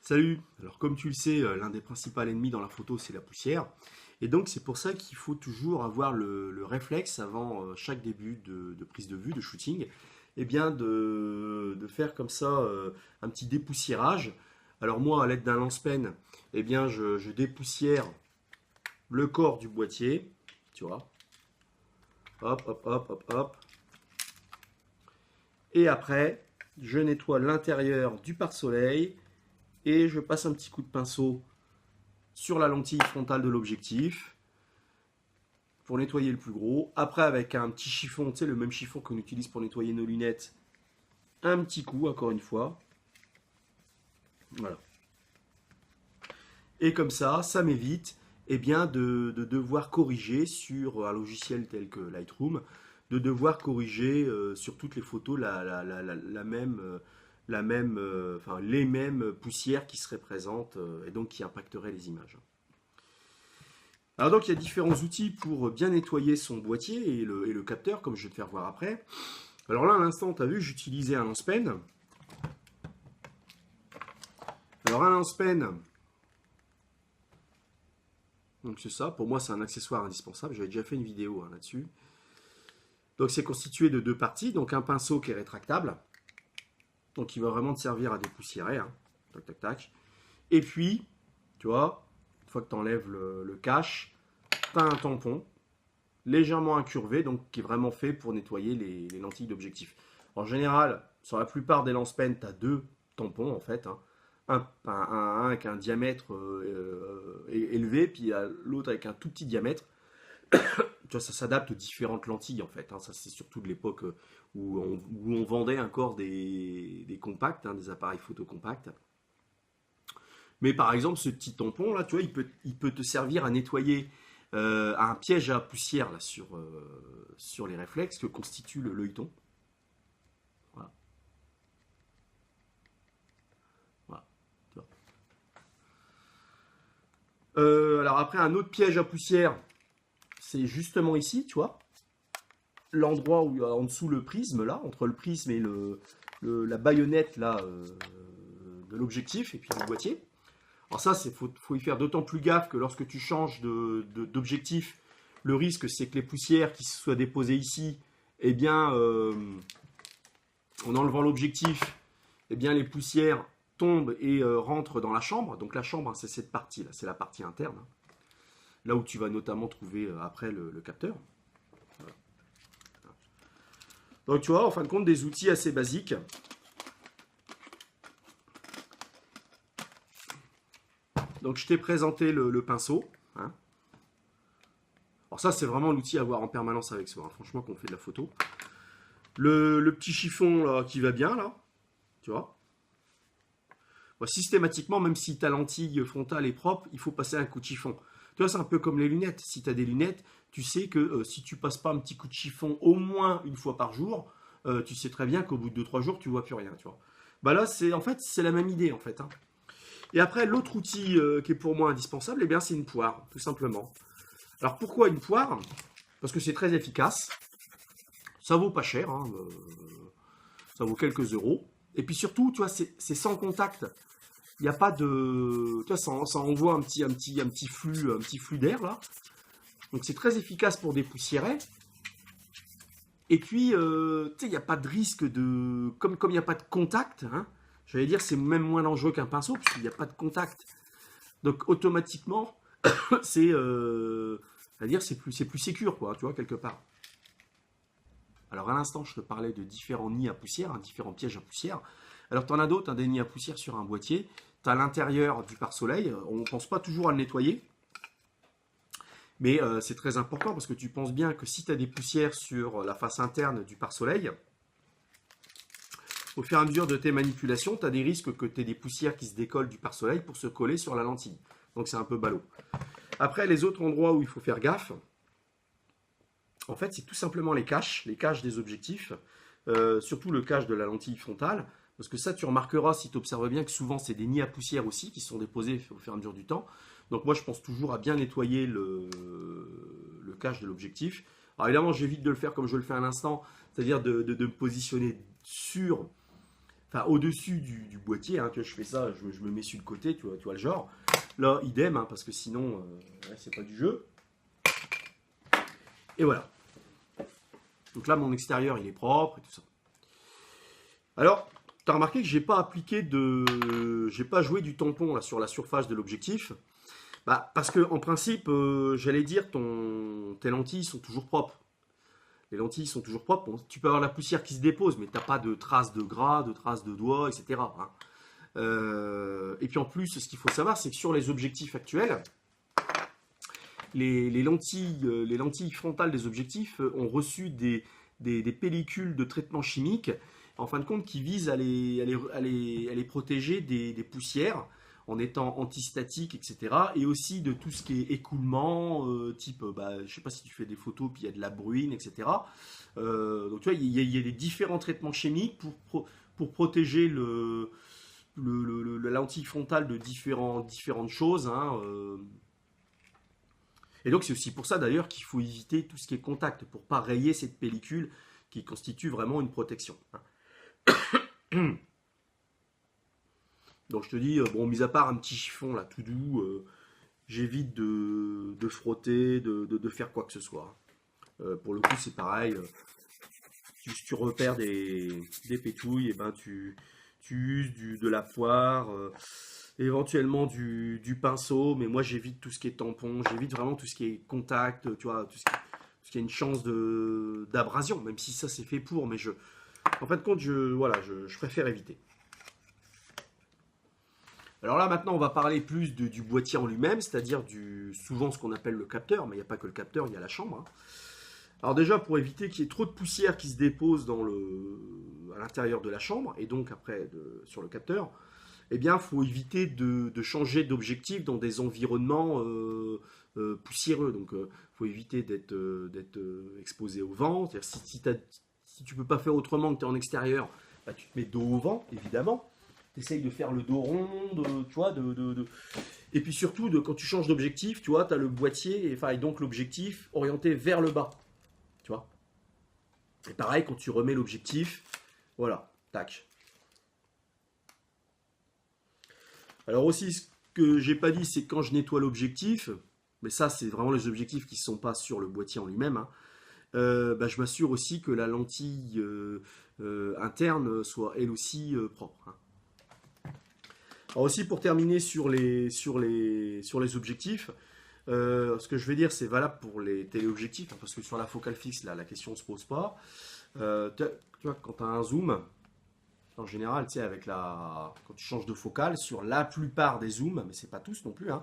Salut! Alors comme tu le sais, l'un des principaux ennemis dans la photo, c'est la poussière. Et donc c'est pour ça qu'il faut toujours avoir le réflexe avant chaque début de prise de vue, de shooting, eh bien de faire comme ça un petit dépoussiérage. Alors moi, à l'aide d'un lance-pen, eh bien je dépoussière le corps du boîtier, tu vois. Hop, hop, hop, hop, hop. Et après, je nettoie l'intérieur du pare-soleil et je passe un petit coup de pinceau sur la lentille frontale de l'objectif pour nettoyer le plus gros. Après, avec un petit chiffon, tu sais, le même chiffon qu'on utilise pour nettoyer nos lunettes, un petit coup, encore une fois. Voilà. Et comme ça m'évite bien, de devoir corriger sur un logiciel tel que Lightroom, de devoir corriger sur toutes les photos enfin, les mêmes poussières qui seraient présentes et donc qui impacteraient les images. Alors donc il y a différents outils pour bien nettoyer son boîtier et le capteur, comme je vais te faire voir après. Alors là, à l'instant, tu as vu, j'utilisais un lance-pen. Alors un lance-pen, donc c'est ça, pour moi c'est un accessoire indispensable, j'avais déjà fait une vidéo là-dessus. Donc c'est constitué de deux parties, donc un pinceau qui est rétractable, donc il va vraiment te servir à dépoussiérer, hein. Tac, tac, tac. Et puis, tu vois, une fois que tu enlèves le cache, tu as un tampon légèrement incurvé, donc qui est vraiment fait pour nettoyer les lentilles d'objectif. En général, sur la plupart des lance-pen, tu as deux tampons en fait, hein. Un avec un diamètre élevé, puis l'autre avec un tout petit diamètre. Tu vois, ça s'adapte aux différentes lentilles en fait, hein. Ça, c'est surtout de l'époque où on vendait encore des compacts, hein, des appareils photo compacts. Mais par exemple, ce petit tampon là, tu vois, il peut te servir à nettoyer un piège à poussière là, sur les réflexes que constitue l'œilleton. Voilà. Voilà. Alors après, un autre piège à poussière, c'est justement ici, tu vois, l'endroit où en dessous le prisme là, entre le prisme et la baïonnette là de l'objectif et puis du boîtier. Alors ça, faut y faire d'autant plus gaffe que lorsque tu changes d'objectif, le risque c'est que les poussières qui se soient déposées ici, eh bien, en enlevant l'objectif, eh bien les poussières tombent et rentrent dans la chambre. Donc la chambre, hein, c'est cette partie là, c'est la partie interne, hein. Là où tu vas notamment trouver après le capteur. Voilà. Donc tu vois, en fin de compte, des outils assez basiques. Donc je t'ai présenté le pinceau, hein. Alors ça, c'est vraiment l'outil à avoir en permanence avec soi, hein, franchement, quand on fait de la photo. Le petit chiffon là, qui va bien, là, tu vois. Bon, systématiquement, même si ta lentille frontale est propre, il faut passer un coup de chiffon. Tu vois, c'est un peu comme les lunettes. Si tu as des lunettes, tu sais que si tu passes pas un petit coup de chiffon au moins une fois par jour, tu sais très bien qu'au bout de 2-3 jours, tu vois plus rien, tu vois. Bah là, en fait, c'est la même idée, en fait, hein. Et après, l'autre outil qui est pour moi indispensable, eh bien, c'est une poire, tout simplement. Alors, pourquoi une poire? Parce que c'est très efficace. Ça vaut pas cher, hein, ça vaut quelques euros. Et puis surtout, tu vois, c'est sans contact. Il n'y a pas de... Tu vois, ça envoie un petit flux d'air, là. Donc, c'est très efficace pour dépoussiérer. Et puis, tu sais, il n'y a pas de risque de... Comme il n'y a pas de contact, hein, j'allais dire, c'est même moins dangereux qu'un pinceau, puisqu'il n'y a pas de contact. Donc, automatiquement, c'est-à-dire, c'est plus sécure, quoi, tu vois, quelque part. Alors, à l'instant, je te parlais de différents nids à poussière, hein, différents pièges à poussière. Alors, tu en as d'autres, hein, des nids à poussière sur un boîtier. Tu as l'intérieur du pare-soleil. On ne pense pas toujours à le nettoyer. Mais c'est très important parce que tu penses bien que si tu as des poussières sur la face interne du pare-soleil, au fur et à mesure de tes manipulations, tu as des risques que tu aies des poussières qui se décollent du pare-soleil pour se coller sur la lentille. Donc c'est un peu ballot. Après, les autres endroits où il faut faire gaffe, en fait, c'est tout simplement les caches des objectifs, surtout le cache de la lentille frontale. Parce que ça, tu remarqueras si tu observes bien que souvent, c'est des nids à poussière aussi qui sont déposés au fur et à mesure du temps. Donc moi, je pense toujours à bien nettoyer le cache de l'objectif. Alors évidemment, j'évite de le faire comme je le fais à l'instant, c'est-à-dire de me positionner sur, enfin au-dessus du boîtier, hein, tu vois, je fais ça, je me mets sur le côté, tu vois le genre. Là, idem, hein, parce que sinon, ouais, c'est pas du jeu. Et voilà. Donc là, mon extérieur, il est propre et tout ça. Alors, tu as remarqué que j'ai pas joué du tampon là, sur la surface de l'objectif. Bah, parce que en principe, j'allais dire, tes lentilles sont toujours propres. Les lentilles sont toujours propres. Bon, tu peux avoir la poussière qui se dépose, mais tu n'as pas de traces de gras, de traces de doigts, etc. Hein. Et puis en plus, ce qu'il faut savoir, c'est que sur les objectifs actuels, les lentilles frontales des objectifs ont reçu des pellicules de traitement chimique, en fin de compte, qui visent à les protéger des poussières en étant antistatiques, etc. Et aussi de tout ce qui est écoulement, type, je ne sais pas si tu fais des photos, puis il y a de la bruine, etc. Donc tu vois, il y a des différents traitements chimiques pour protéger la lentille frontale de différentes choses. Hein, Et donc c'est aussi pour ça d'ailleurs qu'il faut éviter tout ce qui est contact, pour ne pas rayer cette pellicule qui constitue vraiment une protection. Donc je te dis, bon, mis à part un petit chiffon là tout doux, j'évite de frotter, de faire quoi que ce soit. Pour le coup, c'est pareil. Si tu repères des pétouilles, et ben tu uses de la poire, éventuellement du pinceau, mais moi j'évite tout ce qui est tampon, j'évite vraiment tout ce qui est contact, tu vois, tout ce qui a une chance d'abrasion, même si ça c'est fait pour, mais en fin de compte, voilà, je préfère éviter. Alors là, maintenant, on va parler plus du boîtier en lui-même, c'est-à-dire souvent ce qu'on appelle le capteur, mais il n'y a pas que le capteur, il y a la chambre. Hein. Alors déjà, pour éviter qu'il y ait trop de poussière qui se dépose à l'intérieur de la chambre, et donc après sur le capteur, eh bien, il faut éviter de changer d'objectif dans des environnements poussiéreux. Donc, il faut éviter d'être exposé au vent. C'est-à-dire, si tu ne peux pas faire autrement que tu es en extérieur, bah, tu te mets dos au vent, évidemment. Tu essayes de faire le dos rond, tu vois, et puis surtout, quand tu changes d'objectif, tu vois, tu as le boîtier, et donc l'objectif orienté vers le bas, tu vois. Et pareil, quand tu remets l'objectif, voilà, tac. Alors aussi, ce que j'ai pas dit, c'est quand je nettoie l'objectif, mais ça, c'est vraiment les objectifs qui ne sont pas sur le boîtier en lui-même, hein, je m'assure aussi que la lentille interne soit elle aussi propre. Hein. Alors aussi pour terminer sur les objectifs, ce que je vais dire c'est valable pour les téléobjectifs, hein, parce que sur la focale fixe là, la question ne se pose pas. Tu vois, quand tu as un zoom, en général, tu sais, quand tu changes de focale, sur la plupart des zooms, mais c'est pas tous non plus, hein,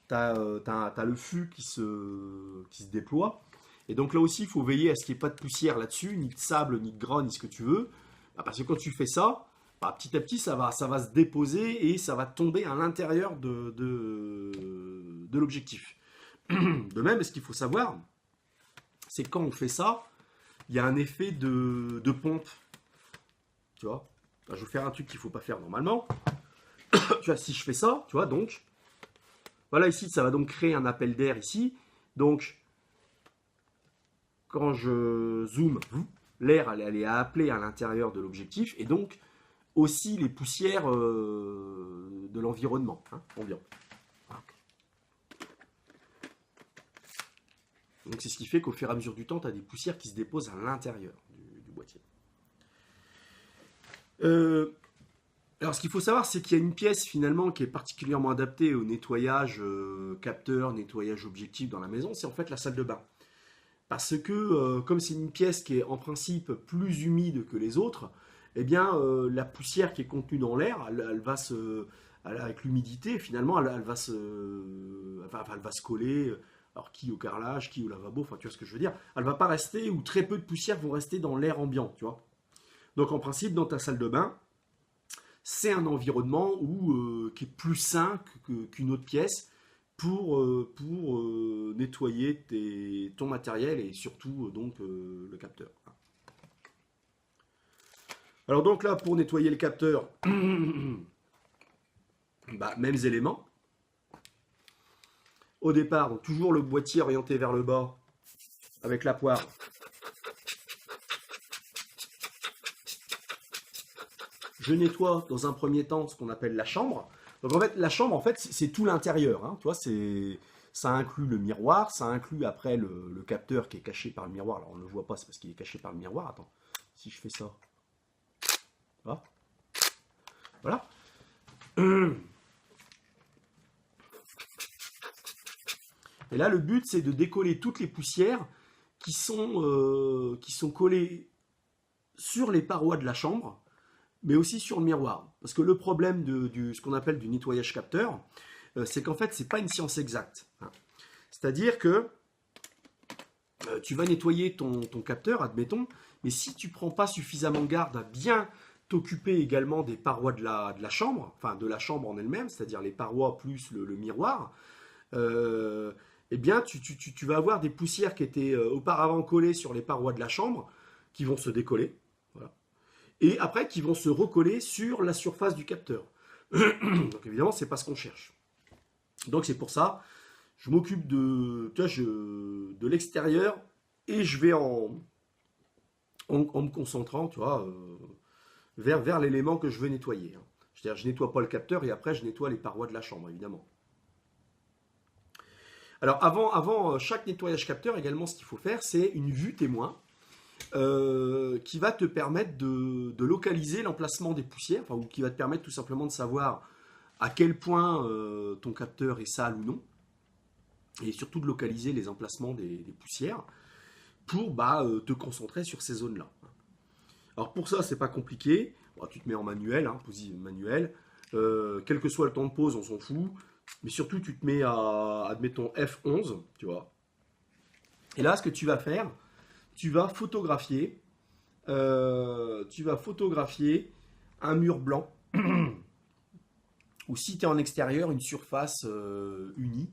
tu as le flux qui se déploie. Et donc là aussi, il faut veiller à ce qu'il n'y ait pas de poussière là-dessus, ni de sable, ni de gras, ni ce que tu veux. Parce que quand tu fais ça, petit à petit, ça va se déposer et ça va tomber à l'intérieur de l'objectif. De même, ce qu'il faut savoir, c'est que quand on fait ça, il y a un effet de pompe. Tu vois, je vais faire un truc qu'il ne faut pas faire normalement. Tu vois, si je fais ça, tu vois, donc, voilà, ici, ça va donc créer un appel d'air ici. Donc, quand je zoome, l'air, elle est appelée à l'intérieur de l'objectif. Et donc, aussi les poussières de l'environnement, hein, ambiant. Voilà. Donc c'est ce qui fait qu'au fur et à mesure du temps, tu as des poussières qui se déposent à l'intérieur du boîtier. Alors ce qu'il faut savoir, c'est qu'il y a une pièce finalement qui est particulièrement adaptée au nettoyage capteur, nettoyage objectif dans la maison, c'est en fait la salle de bain. Parce que comme c'est une pièce qui est en principe plus humide que les autres, eh bien, la poussière qui est contenue dans l'air, avec l'humidité, finalement, elle va se coller, alors qui au carrelage, qui au lavabo, enfin, tu vois ce que je veux dire. Elle ne va pas rester, ou très peu de poussière vont rester dans l'air ambiant, tu vois. Donc, en principe, dans ta salle de bain, c'est un environnement qui est plus sain qu'une autre pièce pour nettoyer ton matériel et surtout donc le capteur. Alors donc là, pour nettoyer le capteur, mêmes éléments. Au départ, donc toujours le boîtier orienté vers le bas, avec la poire. je nettoie dans un premier temps ce qu'on appelle la chambre. Donc en fait, la chambre, en fait, c'est tout l'intérieur. Hein. Tu vois, ça inclut le miroir, ça inclut après le capteur qui est caché par le miroir. Alors on ne le voit pas, c'est parce qu'il est caché par le miroir. Attends, si je fais ça, voilà. Voilà. Et là, le but, c'est de décoller toutes les poussières qui sont collées sur les parois de la chambre, mais aussi sur le miroir. Parce que le problème ce qu'on appelle du nettoyage capteur, c'est qu'en fait, c'est pas une science exacte. Hein. C'est-à-dire que tu vas nettoyer ton capteur, admettons, mais si tu prends pas suffisamment garde à bien t'occuper également des parois de la chambre, enfin de la chambre en elle-même, c'est-à-dire les parois plus le miroir, eh bien tu vas avoir des poussières qui étaient auparavant collées sur les parois de la chambre, qui vont se décoller, voilà, et après qui vont se recoller sur la surface du capteur. Donc évidemment, c'est pas ce qu'on cherche. Donc c'est pour ça, je m'occupe de l'extérieur et je vais en me concentrant, tu vois, vers l'élément que je veux nettoyer. Hein. C'est-à-dire, je nettoie pas le capteur et après je nettoie les parois de la chambre, évidemment. Alors avant chaque nettoyage capteur, également, ce qu'il faut faire, c'est une vue témoin qui va te permettre de localiser l'emplacement des poussières, enfin, ou qui va te permettre tout simplement de savoir à quel point ton capteur est sale ou non, et surtout de localiser les emplacements des poussières pour te concentrer sur ces zones-là. Alors pour ça, c'est pas compliqué. Bon, tu te mets en manuel, hein, position manuel. Quel que soit le temps de pause, on s'en fout. Mais surtout, tu te mets à, admettons, F11, tu vois. Et là, ce que tu vas faire, tu vas photographier un mur blanc. Ou si tu es en extérieur, une surface unie.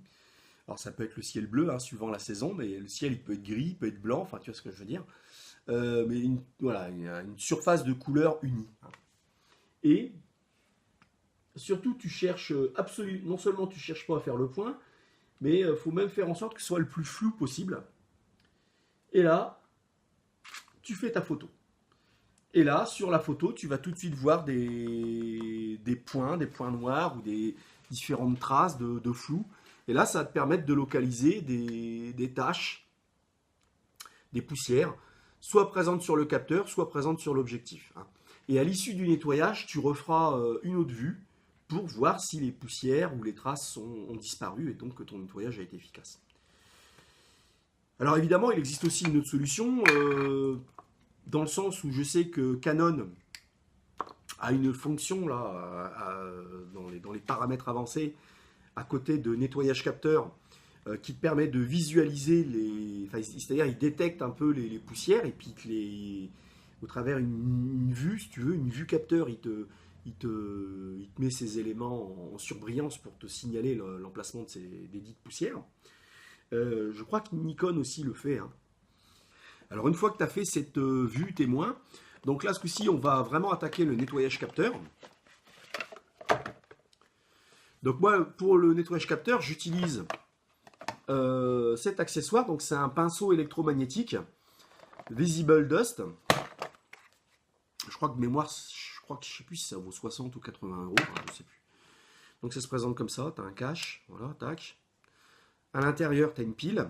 Alors ça peut être le ciel bleu, hein, suivant la saison, mais le ciel il peut être gris, il peut être blanc, enfin tu vois ce que je veux dire. Mais voilà, une surface de couleur unie. Et surtout, tu cherches absolument, non seulement tu cherches pas à faire le point, mais il faut même faire en sorte que ce soit le plus flou possible. Et là, tu fais ta photo. Et là, sur la photo, tu vas tout de suite voir des points noirs ou des différentes traces de flou. Et là, ça va te permettre de localiser des taches, des poussières, soit présentes sur le capteur, soit présentes sur l'objectif. Hein. Et à l'issue du nettoyage, tu referas une autre vue pour voir si les poussières ou les traces ont disparu et donc que ton nettoyage a été efficace. Alors évidemment, il existe aussi une autre solution, dans le sens où je sais que Canon a une fonction là, dans les paramètres avancés, à côté de nettoyage capteur, qui te permet de visualiser c'est-à-dire il détecte un peu les poussières et puis au travers une vue, si tu veux, une vue capteur, il te met ces éléments en surbrillance pour te signaler l'emplacement des dites poussières. Je crois que Nikon aussi le fait. Hein. Alors une fois que tu as fait cette vue témoin, donc là ce coup-ci on va vraiment attaquer le nettoyage capteur. Donc moi pour le nettoyage capteur j'utilise cet accessoire, donc c'est un pinceau électromagnétique Visible Dust. Je crois que de mémoire, je sais plus si ça vaut 60 ou 80 euros, enfin, je sais plus. Donc ça se présente comme ça, tu as un cache, voilà, tac. À l'intérieur, tu as une pile.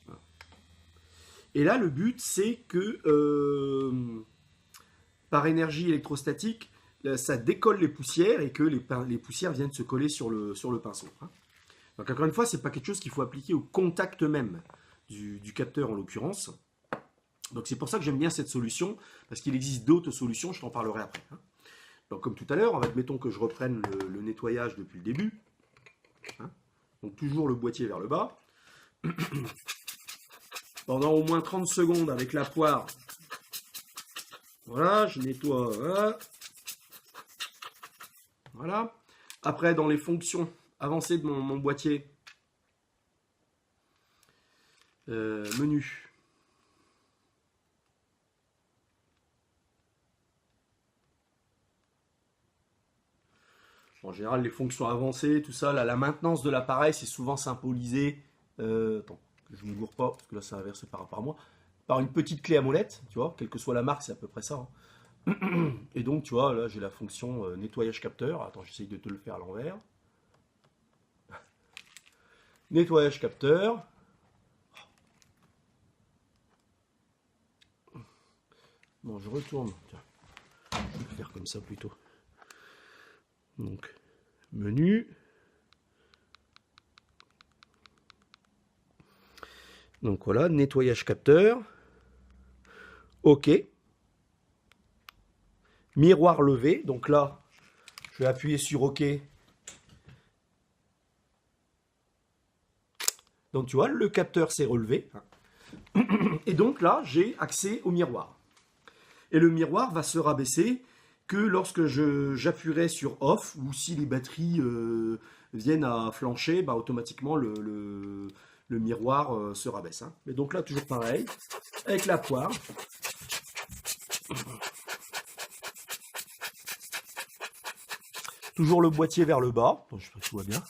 Voilà. Et là, le but, c'est que par énergie électrostatique, ça décolle les poussières et que les poussières viennent se coller sur le pinceau. Hein. Donc encore une fois, ce n'est pas quelque chose qu'il faut appliquer au contact même du capteur en l'occurrence. Donc c'est pour ça que j'aime bien cette solution, parce qu'il existe d'autres solutions, je t'en parlerai après. Hein. Donc comme tout à l'heure, admettons que je reprenne le nettoyage depuis le début. Hein. Donc toujours le boîtier vers le bas. Pendant au moins 30 secondes avec la poire. Voilà, je nettoie. Voilà. Voilà. Après, dans les fonctions avancées de mon boîtier, menu. En général, les fonctions avancées, tout ça, là, la maintenance de l'appareil, c'est souvent symbolisé. Attends, que je ne me gourre pas, parce que là, ça va verser par rapport à moi. Par une petite clé à molette, tu vois, quelle que soit la marque, c'est à peu près ça. Hein. Et donc, tu vois, là, j'ai la fonction nettoyage capteur. Attends, j'essaye de te le faire à l'envers. Nettoyage capteur. Bon, je retourne. Tiens, je vais le faire comme ça plutôt. Donc, menu. Donc voilà, nettoyage capteur. OK. Miroir levé. Donc là, je vais appuyer sur OK. Donc tu vois, le capteur s'est relevé. Et donc là, j'ai accès au miroir. Et le miroir va se rabaisser que lorsque j'appuierai sur off ou si les batteries viennent à flancher, bah, automatiquement le miroir se rabaisse. Hein. Mais donc là, toujours pareil, avec la poire. Toujours le boîtier vers le bas. Bon, j'espère que tout va bien.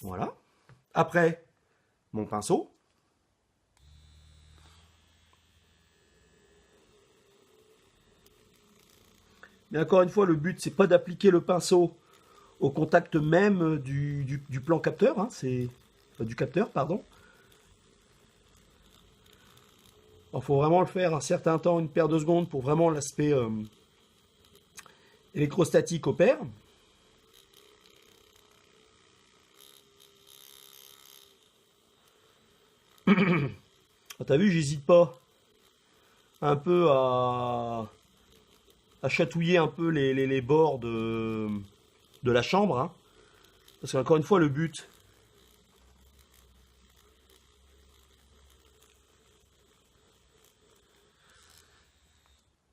Voilà. Après, mon pinceau. Mais encore une fois, le but, c'est pas d'appliquer le pinceau au contact même du plan capteur, hein, du capteur, pardon. Il faut vraiment le faire un certain temps, une paire de secondes, pour vraiment l'aspect électrostatique opère. T'as vu, j'hésite pas un peu à chatouiller un peu les bords de la chambre. Hein. Parce qu'encore une fois, le but,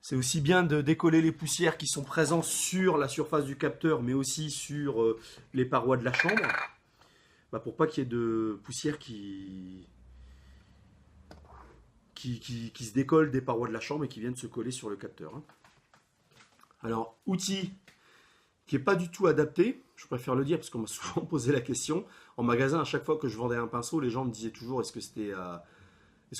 c'est aussi bien de décoller les poussières qui sont présentes sur la surface du capteur, mais aussi sur les parois de la chambre, bah, pour pas qu'il y ait de poussière qui se décolle des parois de la chambre et qui viennent se coller sur le capteur. Hein. Alors, outil qui n'est pas du tout adapté, je préfère le dire parce qu'on m'a souvent posé la question. En magasin, à chaque fois que je vendais un pinceau, les gens me disaient toujours est-ce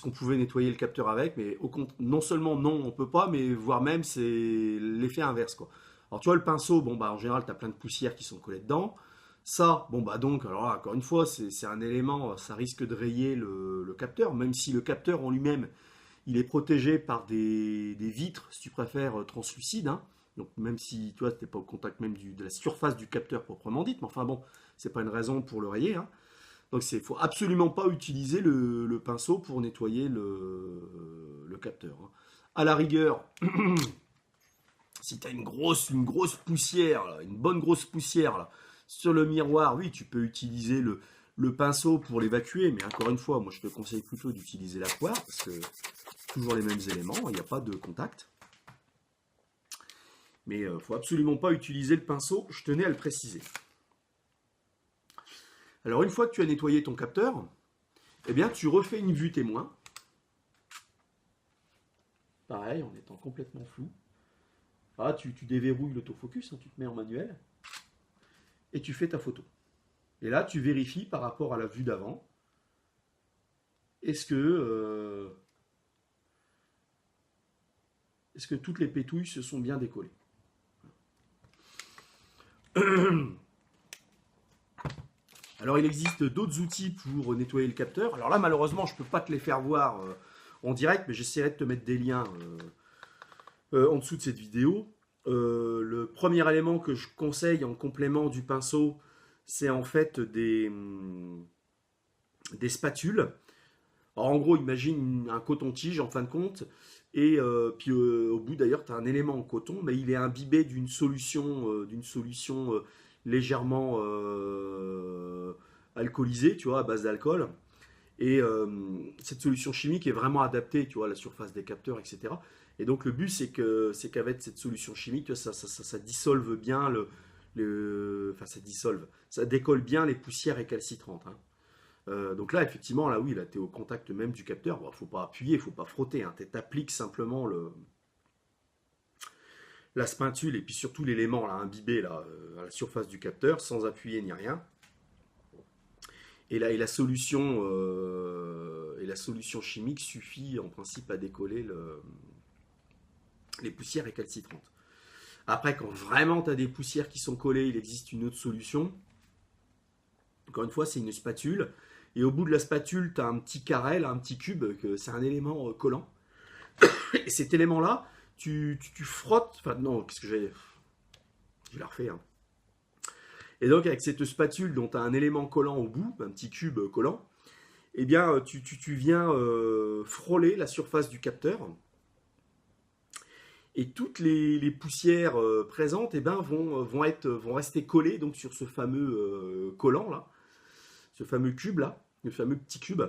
qu'on pouvait nettoyer le capteur avec, mais non seulement non, on peut pas, mais voire même c'est l'effet inverse, quoi. Alors tu vois, le pinceau, bon bah en général, tu as plein de poussières qui sont collées dedans. Ça, bon bah donc, alors là, encore une fois, c'est un élément, ça risque de rayer le capteur, même si le capteur en lui-même, il est protégé par des vitres, si tu préfères, translucides. Hein. Donc même si tu vois, tu n'es pas au contact même de la surface du capteur proprement dite, mais enfin bon, c'est pas une raison pour le rayer. Hein. Donc il ne faut absolument pas utiliser le pinceau pour nettoyer le capteur. Hein. À la rigueur, si tu as une grosse poussière, là, une bonne grosse poussière là, sur le miroir, oui, tu peux utiliser le pinceau pour l'évacuer, mais encore une fois, moi je te conseille plutôt d'utiliser la poire, parce que toujours les mêmes éléments, il n'y a pas de contact. Mais il ne faut absolument pas utiliser le pinceau, je tenais à le préciser. Alors une fois que tu as nettoyé ton capteur, eh bien tu refais une vue témoin. Pareil, en étant complètement flou. Ah, tu déverrouilles l'autofocus, hein, tu te mets en manuel. Et tu fais ta photo. Et là, tu vérifies par rapport à la vue d'avant. Est-ce que toutes les pétouilles se sont bien décollées? Alors, il existe d'autres outils pour nettoyer le capteur. Alors là, malheureusement, je ne peux pas te les faire voir en direct, mais j'essaierai de te mettre des liens en dessous de cette vidéo. Le premier élément que je conseille en complément du pinceau, c'est en fait des spatules. Alors en gros, imagine un coton-tige en fin de compte, et puis au bout d'ailleurs, tu as un élément en coton, mais il est imbibé d'une solution, légèrement alcoolisée, tu vois, à base d'alcool. Et cette solution chimique est vraiment adaptée, tu vois, à la surface des capteurs, etc. Et donc le but, c'est qu'avec cette solution chimique, ça dissolve bien enfin ça dissolve, ça décolle bien les poussières récalcitrantes. Hein. Donc là, effectivement, là oui, là tu es au contact même du capteur. Bon, faut pas appuyer, faut pas frotter. Hein. Tu appliques simplement la spatule et puis surtout l'élément là imbibé là, à la surface du capteur sans appuyer ni rien. Et la solution et la solution chimique suffit en principe à décoller les poussières récalcitrantes. Après, quand vraiment tu as des poussières qui sont collées, il existe une autre solution. Encore une fois, c'est une spatule. Et au bout de la spatule, tu as un petit carré, là, un petit cube, c'est un élément collant. Et cet élément-là, tu frottes. Enfin, non, qu'est-ce que j'ai. Je la refais. Hein. Et donc, avec cette spatule dont tu as un élément collant au bout, un petit cube collant, eh bien, tu viens frôler la surface du capteur. Et toutes les poussières présentes eh ben, vont rester collées donc, sur ce fameux collant, là, ce fameux cube, là, le fameux petit cube.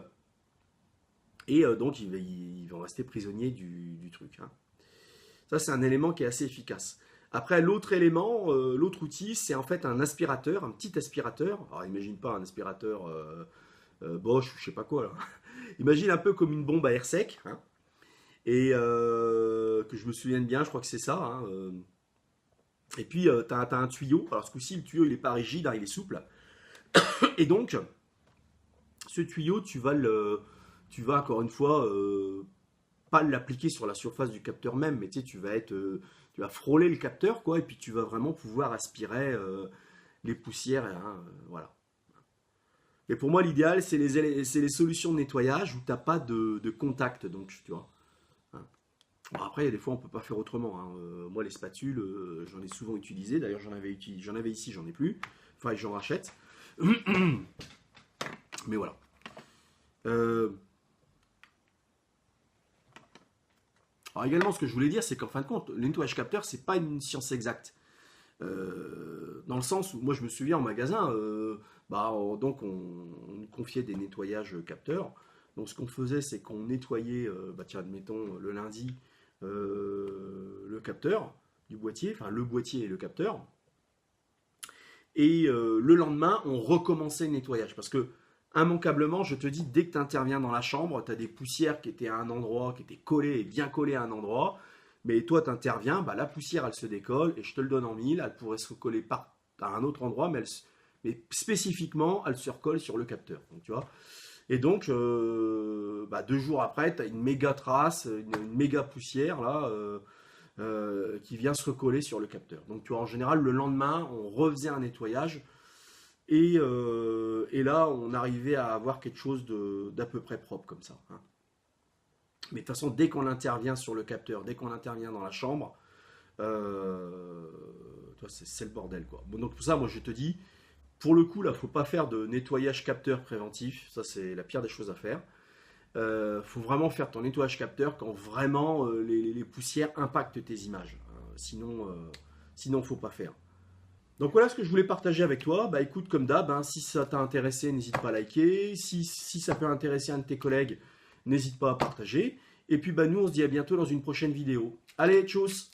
Et donc, ils vont rester prisonniers du truc. Hein. Ça, c'est un élément qui est assez efficace. Après, l'autre élément, l'autre outil, c'est en fait un aspirateur, un petit aspirateur. Alors, imagine pas un aspirateur Bosch ou je sais pas quoi. Là. Imagine un peu comme une bombe à air sec. Hein, et que je me souvienne bien, je crois que c'est ça. Hein, et puis, tu as un tuyau. Alors, ce coup-ci, le tuyau, il n'est pas rigide, hein, il est souple. Et donc, ce tuyau, tu vas encore une fois pas l'appliquer sur la surface du capteur même, mais tu sais, tu vas frôler le capteur, quoi, et puis tu vas vraiment pouvoir aspirer les poussières, hein, voilà. Et pour moi, l'idéal, c'est les solutions de nettoyage où tu n'as pas de contact, donc, tu vois. Hein. Bon, après, il y a des fois, on ne peut pas faire autrement. Hein. Moi, les spatules, j'en ai souvent utilisé. D'ailleurs, j'en avais ici, j'en ai plus. Enfin, j'en rachète. Mais voilà. Alors également, ce que je voulais dire, c'est qu'en fin de compte, le nettoyage capteur, c'est pas une science exacte. Dans le sens où, moi, je me souviens en magasin, donc on confiait des nettoyages capteurs. Donc, ce qu'on faisait, c'est qu'on nettoyait, tiens, admettons, le lundi, le capteur du boîtier, enfin le boîtier et le capteur. Et le lendemain, on recommençait le nettoyage. Parce que, immanquablement, je te dis, dès que tu interviens dans la chambre, tu as des poussières qui étaient à un endroit, qui étaient collées et bien collées à un endroit. Mais toi, tu interviens, la poussière, elle se décolle, et je te le donne en mille, elle pourrait se recoller à un autre endroit, mais spécifiquement, elle se recolle sur le capteur. Donc, tu vois. Et donc, 2 jours après, tu as une méga trace, une méga poussière, là, qui vient se recoller sur le capteur. Donc, tu vois, en général, le lendemain, on refaisait un nettoyage, et là, on arrivait à avoir quelque chose d'à peu près propre, comme ça. Hein. Mais de toute façon, dès qu'on intervient sur le capteur, dès qu'on intervient dans la chambre, c'est le bordel, quoi. Bon, donc pour ça, moi je te dis, pour le coup, là, faut pas faire de nettoyage capteur préventif. Ça, c'est la pire des choses à faire. Faut vraiment faire ton nettoyage capteur quand vraiment les poussières impactent tes images. Sinon, faut pas faire. Donc voilà ce que je voulais partager avec toi. Écoute, comme d'hab, hein, si ça t'a intéressé, n'hésite pas à liker. Si ça peut intéresser un de tes collègues, n'hésite pas à partager. Et puis nous, on se dit à bientôt dans une prochaine vidéo. Allez, tchuss!